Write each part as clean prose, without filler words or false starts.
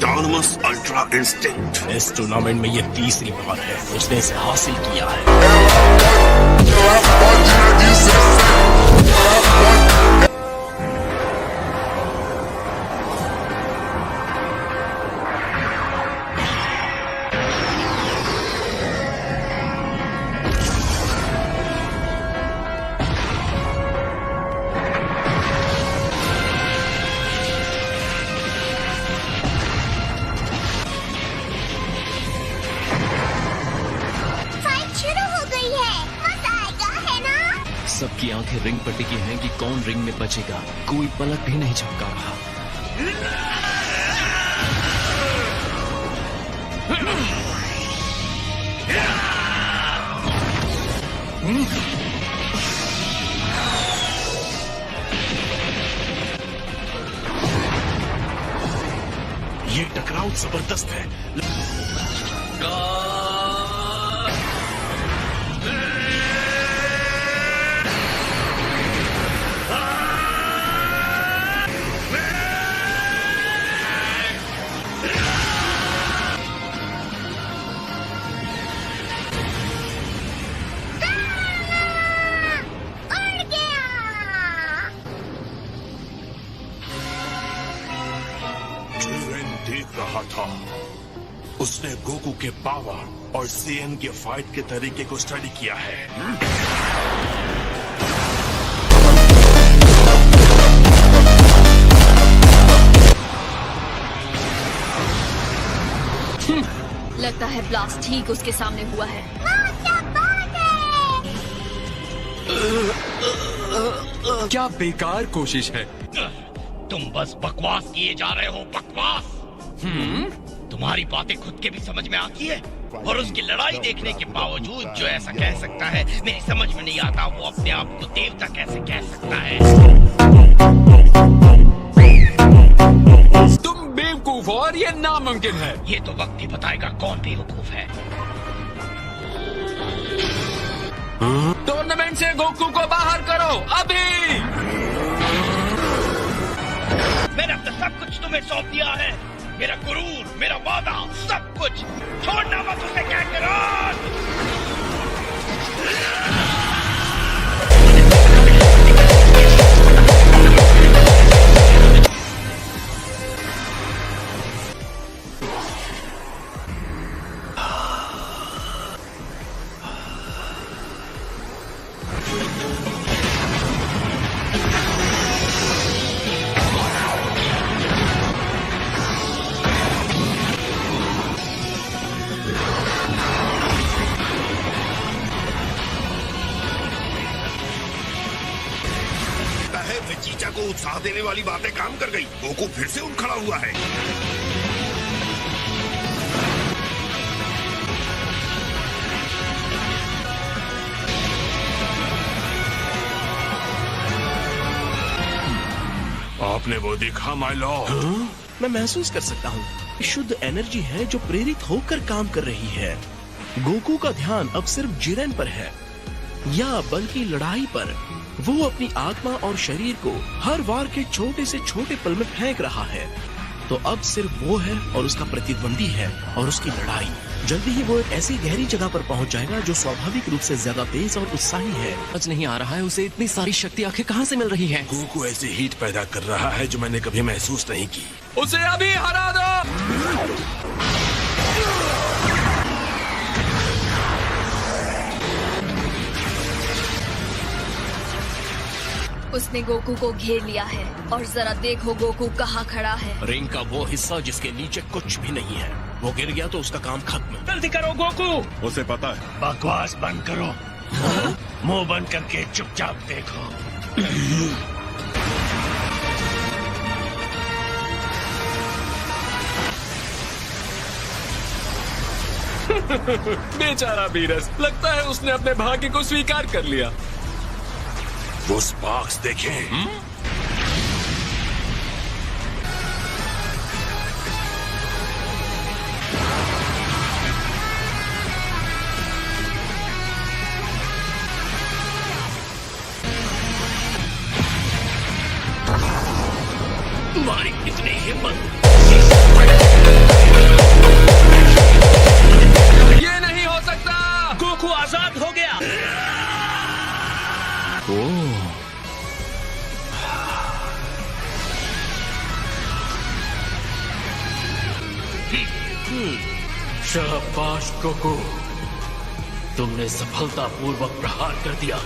Autonomous ultra instinct. इस tournament में ये तीसरी बार है उसने इसे हासिल किया है। सबकी आंखें रिंग पर टिकी हैं कि कौन रिंग में बचेगा। कोई पलक भी नहीं झपका रहा। ये टकराव जबरदस्त है। देख रहा था, उसने गोकू के पावर और सीएन के फाइट के तरीके को स्टडी किया है। लगता है ब्लास्ट ठीक उसके सामने हुआ है। क्या बेकार कोशिश है। तुम बस बकवास किए जा रहे हो, बकवास। तुम्हारी बातें खुद के भी समझ में आती है, और उसकी लड़ाई देखने के बावजूद जो ऐसा कह सकता है, मेरी समझ में नहीं आता वो अपने आप को देवता कैसे कह सकता है। तुम बेवकूफ हो और ये नामुमकिन है। ये तो वक्त ही बताएगा कौन बेवकूफ है। टूर्नामेंट से गोकू को बाहर करो अभी। मैंने अब तक सब कुछ तुम्हें सौंप दिया है, मेरा गुरूर, मेरा वादा, सब कुछ। छोड़ना मत उसे, कैकरान। चीचा को उत्साह देने वाली बातें काम कर गई। गोकू फिर से उठ खड़ा हुआ है। आपने वो देखा माय लॉर्ड? मैं महसूस कर सकता हूँ, शुद्ध एनर्जी है जो प्रेरित होकर काम कर रही है। गोकू का ध्यान अब सिर्फ जिरेन पर है, या बल्कि लड़ाई पर। वो अपनी आत्मा और शरीर को हर वार के छोटे से छोटे पल में फेंक रहा है। तो अब सिर्फ वो है और उसका प्रतिद्वंदी है और उसकी लड़ाई। जल्दी ही वो एक ऐसी गहरी जगह पर पहुंच जाएगा जो स्वाभाविक रूप से ज्यादा तेज और उत्साही है। समझ नहीं आ रहा है उसे इतनी सारी शक्ति आखिर कहाँ से मिल रही है। गोकू ऐसी हीट पैदा कर रहा है जो मैंने कभी महसूस नहीं की। उसे अभी हरा दो। उसने गोकू को घेर लिया है और जरा देखो गोकू कहाँ खड़ा है। रिंग का वो हिस्सा जिसके नीचे कुछ भी नहीं है, वो गिर गया तो उसका काम खत्म। जल्दी करो गोकू। उसे पता है। बकवास बंद करो, मुंह बंद करके चुपचाप देखो। बेचारा बीरस, लगता है उसने अपने भाग्य को स्वीकार कर लिया। वो स्पार्क्स देखें। तुम्हारी इतनी हिम्मत। बर्बाद हो गया। शाबाश गोकू, तुमने सफलतापूर्वक प्रहार कर दिया।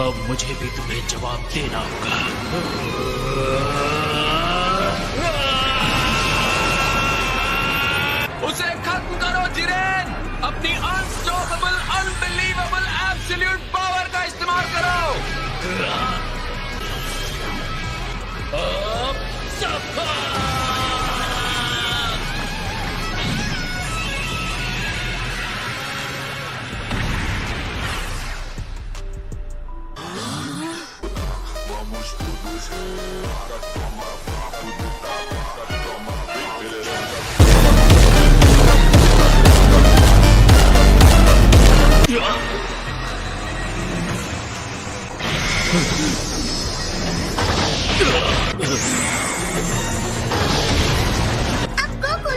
अब मुझे भी तुम्हें जवाब देना होगा। उसे खत्म करो जिरेन, अपनी अनस्टॉपेबल, अनबिलीवेबल, एब्सोल्यूट पावर का इस्तेमाल करो। अब सफल।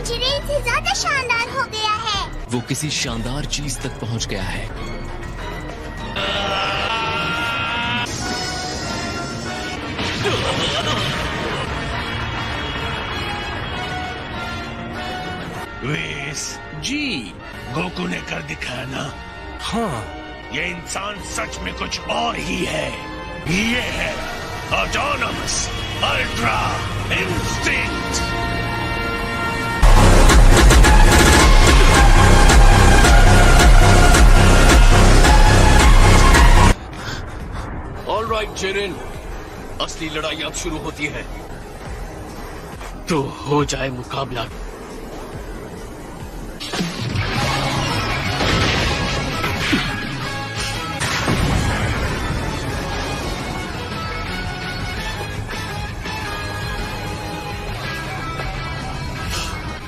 जिरेन से ज्यादा शानदार हो गया है। वो किसी शानदार चीज तक पहुंच गया है। वेस, जी गोकू ने कर दिखाया ना। हाँ, ये इंसान सच में कुछ और ही है। ये है autonomous ultra instinct. Alright Jiren, असली लड़ाई अब शुरू होती है। तो हो जाए मुकाबला।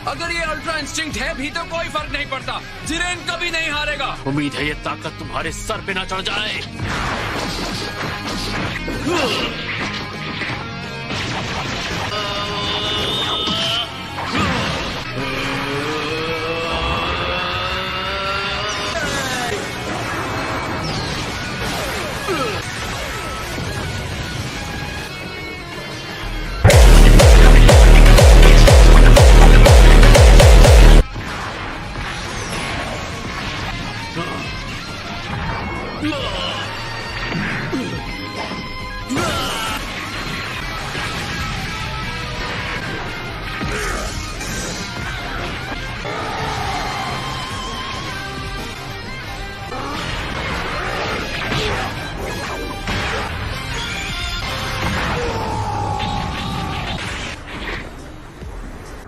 अगर ये अल्ट्रा इंस्टिंक्ट है भी तो कोई फर्क नहीं पड़ता। जिरेन कभी नहीं हारेगा। उम्मीद है ये ताकत तुम्हारे सर पे ना चढ़ जाए।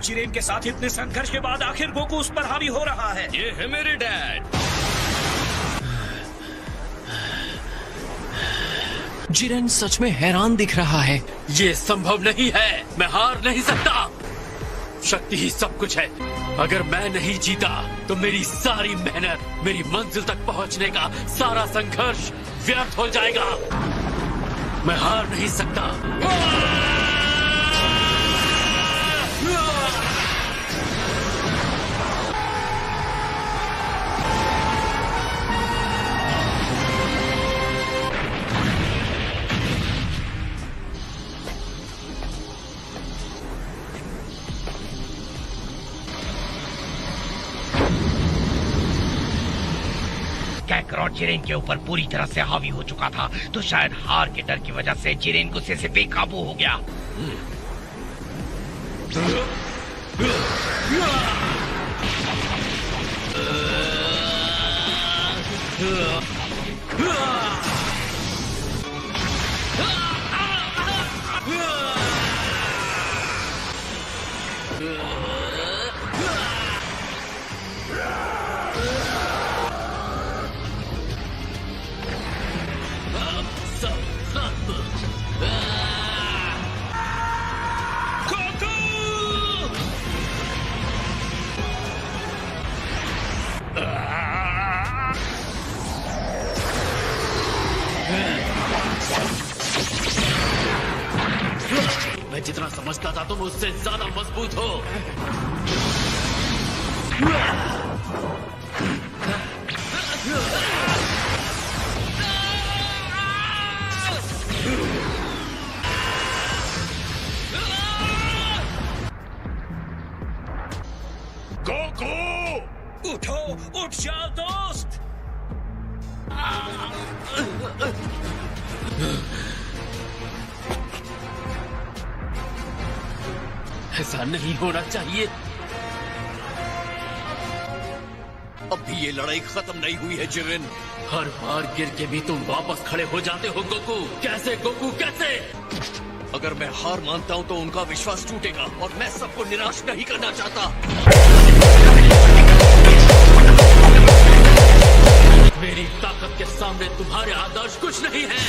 जिरेन के साथ इतने संघर्ष के बाद आखिर गोकू उस पर हावी हो रहा है। ये है मेरे डैड। जिरेन सच में हैरान दिख रहा है। ये संभव नहीं है, मैं हार नहीं सकता। शक्ति ही सब कुछ है। अगर मैं नहीं जीता तो मेरी सारी मेहनत, मेरी मंजिल तक पहुंचने का सारा संघर्ष व्यर्थ हो जाएगा। मैं हार नहीं सकता। कैकरॉट जिरेन के ऊपर पूरी तरह से हावी हो चुका था, तो शायद हार के डर की वजह से जिरेन गुस्से से बेकाबू हो गया। मैं जितना समझता था तुम उससे ज्यादा मजबूत हो। ऐसा नहीं होना चाहिए। अब भी ये लड़ाई खत्म नहीं हुई है जिरेन। हर बार गिर के भी तुम वापस खड़े हो जाते हो गोकू। कैसे गोकू, कैसे? अगर मैं हार मानता हूं तो उनका विश्वास टूटेगा और मैं सबको निराश नहीं करना चाहता। मेरी ताकत के सामने तुम्हारे आदर्श कुछ नहीं है।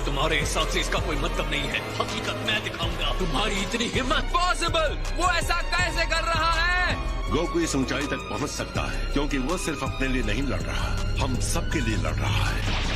तुम्हारे हिसाब से इसका कोई मतलब नहीं है। हकीकत मैं दिखाऊंगा। तुम्हारी इतनी हिम्मत? पॉसिबल, वो ऐसा कैसे कर रहा है? गोकू इस ऊंचाई तक पहुंच सकता है क्योंकि वो सिर्फ अपने लिए नहीं लड़ रहा, हम सबके लिए लड़ रहा है।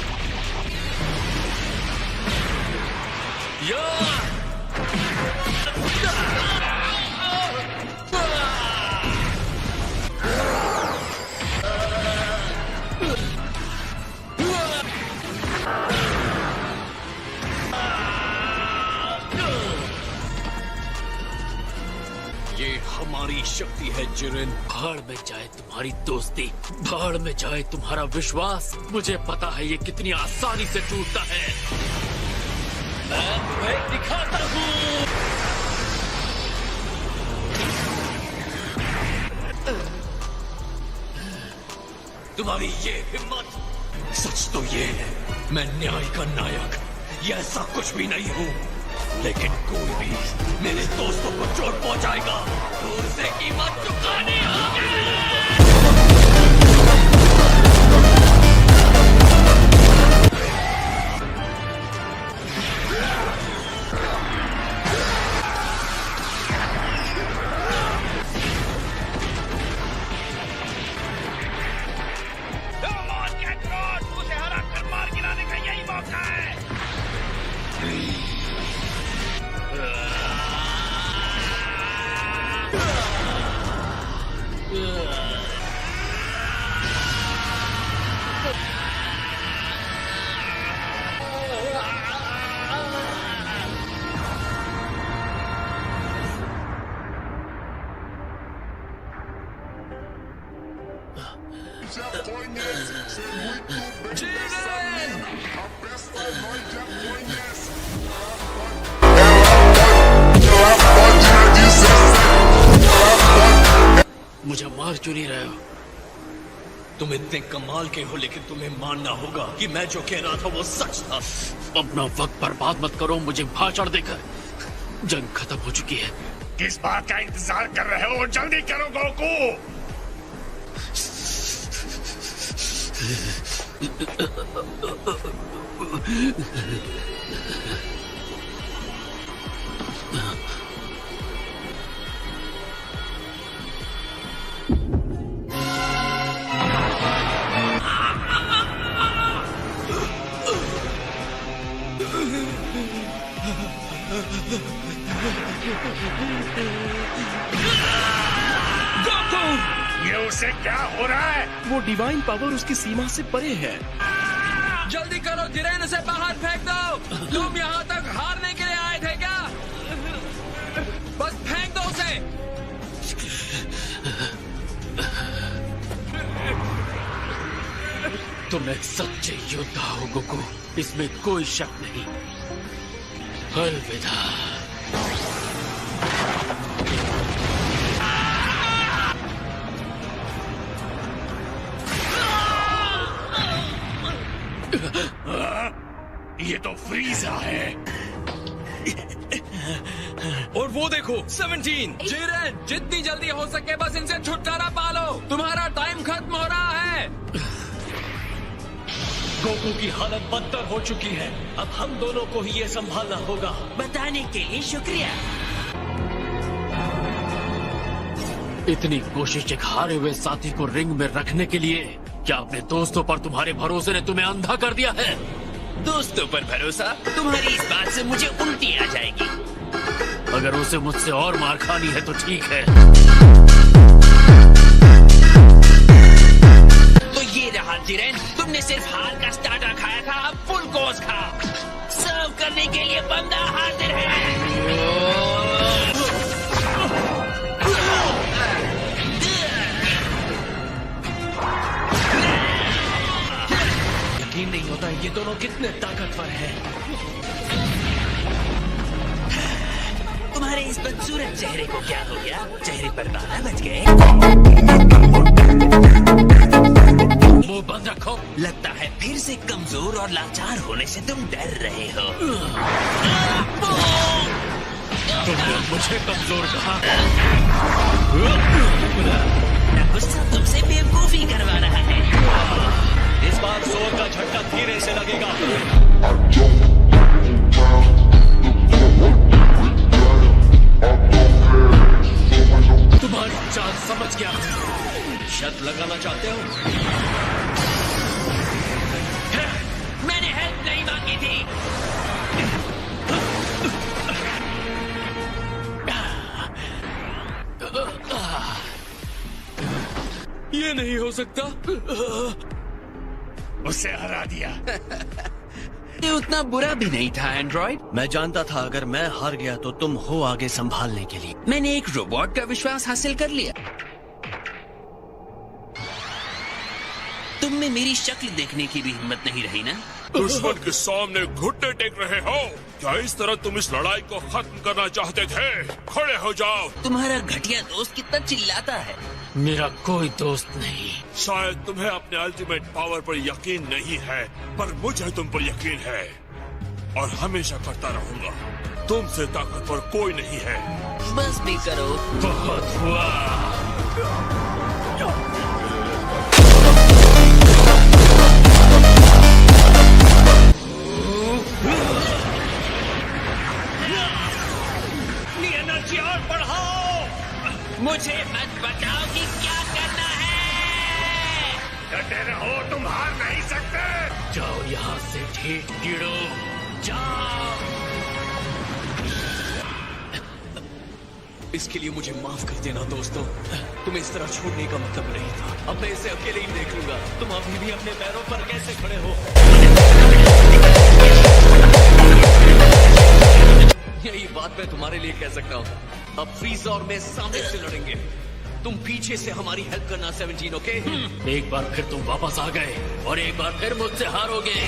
ये हमारी शक्ति है जिरेन। भाड़ में जाए तुम्हारी दोस्ती, भाड़ में जाए तुम्हारा विश्वास। मुझे पता है ये कितनी आसानी से टूटता है। मैं तुम्हें दिखाता हूँ। तुम्हारी ये हिम्मत। सच तो ये है, मैं न्याय का नायक, ये ऐसा कुछ भी नहीं हूँ। लेकिन कोई भी मेरे दोस्तों को चोट पहुंचाएगा तो उसे कीमत चुकानी होगी। उसे हरा कर मार गिराने का यही मौका है। मुझे मार क्यों नहीं रहे हो? तुम इतने कमाल के हो, लेकिन तुम्हें मानना होगा कि मैं जो कह रहा था वो सच था। अपना वक्त बर्बाद मत करो मुझे भाषण देकर। जंग खत्म हो चुकी है। किस बात का इंतजार कर रहे हो? जल्दी करो गोकू। गोकू, ये उसे क्या हो रहा है? वो डिवाइन पावर उसकी सीमा से परे है। जल्दी करो जिरेन, उसे बाहर फेंक दो। तुम यहाँ तक हारने के लिए आए थे क्या? बस फेंक दो उसे। तुम एक सच्चे योद्धा हो गोकू, इसमें कोई शक नहीं। अलविदा। ये तो फ्रीजा है। और वो देखो 17। जिरेन, जितनी जल्दी हो सके बस इनसे छुटकारा पालो। तुम्हारा टाइम खत्म हो रहा है। गोकू की हालत बदतर हो चुकी है। अब हम दोनों को ही ये संभालना होगा। बताने के लिए शुक्रिया। इतनी कोशिश एक हारे हुए साथी को रिंग में रखने के लिए? क्या अपने दोस्तों पर तुम्हारे भरोसे ने तुम्हें अंधा कर दिया है? दोस्तों पर भरोसा? तुम्हारी इस बात से मुझे उल्टी आ जाएगी। अगर उसे मुझसे और मार खानी है तो ठीक है। तो ये रहा जिरेन, तुमने सिर्फ हार का स्टार्टर खाया था, अब फुल कोर्स खाओ। सर्व करने के लिए बंदा हाजिर है। होता है ये दोनों कितने ताकतवर हैं। तुम्हारे इस बदसूरत चेहरे को क्या हो गया? चेहरे पर बाला बच गए? मुंह बंद रखो। लगता है फिर से कमजोर और लाचार होने से तुम डर रहे हो। तुमने मुझे कमजोर कहा। गुस्सा तुमसे बेवकूफी करवा रहा है। इस बार जोर का झटका धीरे से लगेगा। तुम्हारी चाल समझ गया। शर्त लगाना चाहते हो? मैंने हेल्प नहीं मांगी थी। ये नहीं हो सकता। उसे हरा दिया। ये उतना बुरा भी नहीं था एंड्रॉइड। मैं जानता था अगर मैं हार गया तो तुम हो आगे संभालने के लिए। मैंने एक रोबोट का विश्वास हासिल कर लिया। तुम में मेरी शक्ल देखने की भी हिम्मत नहीं रही ना? दुश्मन के सामने घुटने टेक रहे हो क्या? इस तरह तुम इस लड़ाई को खत्म करना चाहते थे? खड़े हो जाओ। तुम्हारा घटिया दोस्त कितना चिल्लाता है। मेरा कोई दोस्त नहीं। शायद तुम्हें अपने अल्टीमेट पावर पर यकीन नहीं है, पर मुझे तुम पर यकीन है और हमेशा करता रहूंगा। तुमसे ताकतवर कोई नहीं है। बस भी करो। बहुत हुआ। एनर्जी और बढ़ाओ। मुझे मत बताओ कि क्या करना है। डटे रहो, तुम हार नहीं सकते। जाओ यहाँ से ठीक कीड़ो, जाओ। इसके लिए मुझे माफ कर देना दोस्तों। तुम्हें इस तरह छोड़ने का मतलब नहीं था। अब मैं इसे अकेले ही देख लूंगा। तुम अभी भी अपने पैरों पर कैसे खड़े हो? यही बात मैं तुम्हारे लिए कह सकता हूँ। अब फ्रीज़र और मैं सामने से लड़ेंगे। तुम पीछे से हमारी हेल्प करना 17, ओके? एक बार फिर तुम वापस आ गए और एक बार फिर मुझसे हारोगे।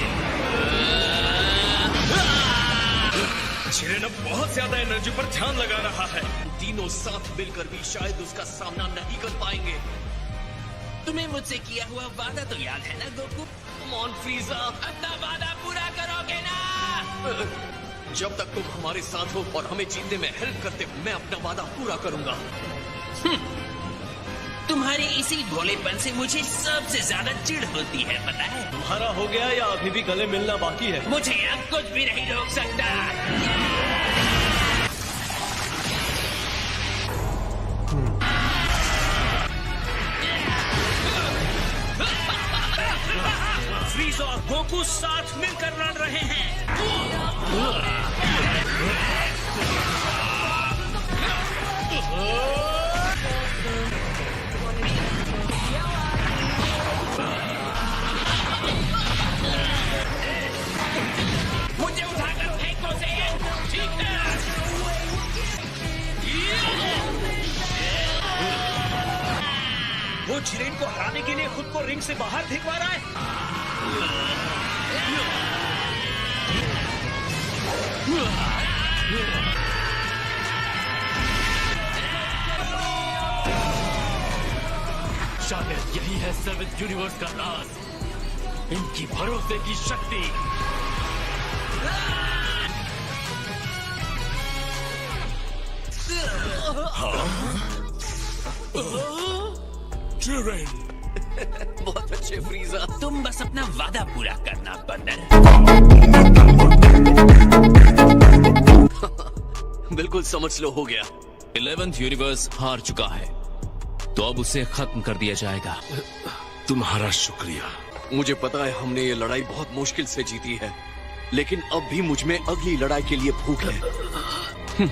जिरेन अब बहुत ज्यादा एनर्जी पर ध्यान लगा रहा है। तीनों साथ मिलकर भी शायद उसका सामना नहीं कर पाएंगे। तुम्हें मुझसे किया हुआ वादा तो याद है ना गोकू? Come on, freezer. अपना वादा पूरा करोगे ना? जब तक तुम हमारे साथ हो और हमें जीतने में हेल्प करते हो, मैं अपना वादा पूरा करूंगा। तुम्हारे इसी भोलेपन से मुझे सबसे ज्यादा चिढ़ होती है, पता है? तुम्हारा हो गया या अभी भी गले मिलना बाकी है? मुझे अब कुछ भी नहीं रोक सकता। फ्रीज़र और गोकू साथ मिलकर लड़ रहे हैं। मुझे उठाकर फेंको से। ठीक है। वो जिरेन को हराने के लिए खुद को रिंग से बाहर फेंकवा रहा है। शायद यही है 7th यूनिवर्स का राज, इनकी भरोसे की शक्ति। जिरेन, बहुत अच्छे फ्रीज़र। तुम बस अपना वादा पूरा करना बंदर। बिल्कुल समझ लो, हो गया। 11th यूनिवर्स हार चुका है, तो अब उसे खत्म कर दिया जाएगा। तुम्हारा शुक्रिया। मुझे पता है हमने ये लड़ाई बहुत मुश्किल से जीती है, लेकिन अब भी मुझ में अगली लड़ाई के लिए भूख है।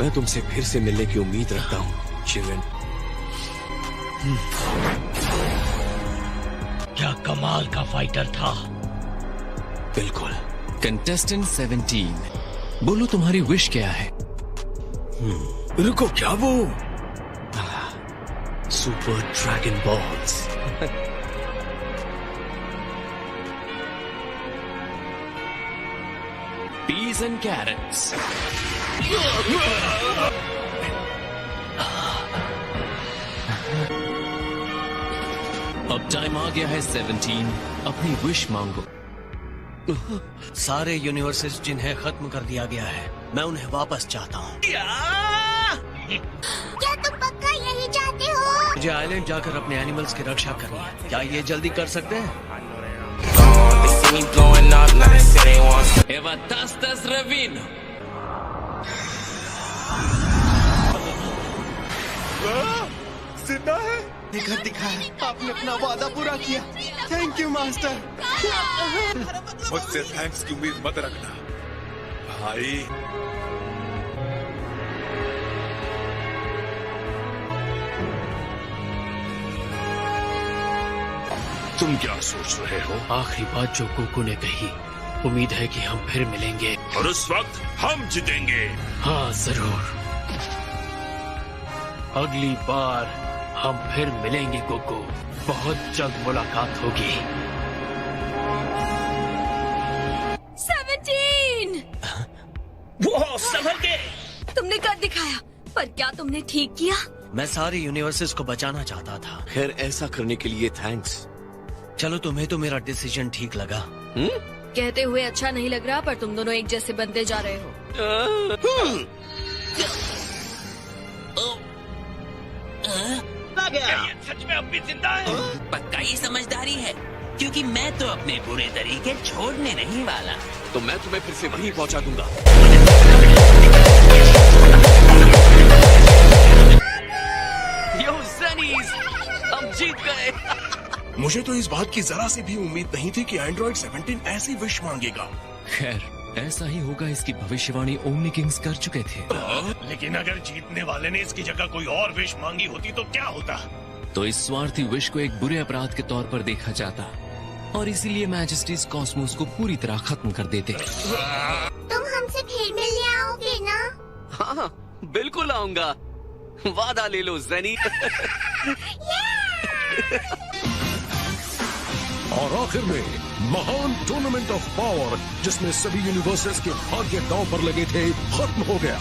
मैं तुमसे फिर से मिलने की उम्मीद रखता हूँ, जिरेन। क्या कमाल का फाइटर था। बिल्कुल। कंटेस्टेंट 17, बोलो तुम्हारी विश क्या है? रुको, क्या वो? Super dragon balls. peas and carrots. अब टाइम आ गया है 17, अपनी विश मांगो। सारे यूनिवर्सेस जिन्हें खत्म कर दिया गया है, मैं उन्हें वापस चाहता हूँ। क्या तुम पक्का यही चाहते हो? मुझे आइलैंड जाकर अपने एनिमल्स की रक्षा करनी है। क्या ये जल्दी कर सकते हैं? Eva tastas revino. जिंदा है। घर दिखाया, आपने अपना वादा पूरा किया। Thank you master. मुझसे थैंक्स की उम्मीद मत रखना भाई। तुम क्या सोच रहे हो? आखिरी बात जो गोकू ने कही, उम्मीद है कि हम फिर मिलेंगे और उस वक्त हम जीतेंगे। हाँ जरूर, अगली बार हम फिर मिलेंगे गोकू, बहुत जल्द मुलाकात होगी। 17! वो संभल के। तुमने कर दिखाया, पर क्या तुमने ठीक किया? मैं सारे यूनिवर्सेस को बचाना चाहता था। खैर, ऐसा करने के लिए थैंक्स। चलो, तुम्हें तो मेरा डिसीजन ठीक लगा। कहते हुए अच्छा नहीं लग रहा, पर तुम दोनों एक जैसे बनते जा रहे हो। क्या ये सच में अब भी जिंदा है? पक्का ये समझदारी है, क्योंकि मैं तो अपने बुरे तरीके छोड़ने नहीं वाला। तो मैं तुम्हें फिर से वहीं पहुंचा दूंगा। यो ज़नीज़, हम जीत गए। मुझे तो इस बात की जरा सी भी उम्मीद नहीं थी कि एंड्रॉइड 17 ऐसी विश मांगेगा। खैर, ऐसा ही होगा, इसकी भविष्यवाणी ओमनी किंग्स कर चुके थे। लेकिन अगर जीतने वाले ने इसकी जगह कोई और विश मांगी होती तो क्या होता? तो इस स्वार्थी विश को एक बुरे अपराध के तौर पर देखा जाता, और इसीलिए मैजेस्टीज कॉस्मोस को पूरी तरह खत्म कर देते। तुम हमसे फिर मिलने आओगे ना? हाँ, बिल्कुल आऊंगा। वादा ले लो ज़नी। और आखिर में महान टूर्नामेंट ऑफ पावर, जिसमें सभी यूनिवर्सेस के भाग्य दांव पर लगे थे, खत्म हो गया।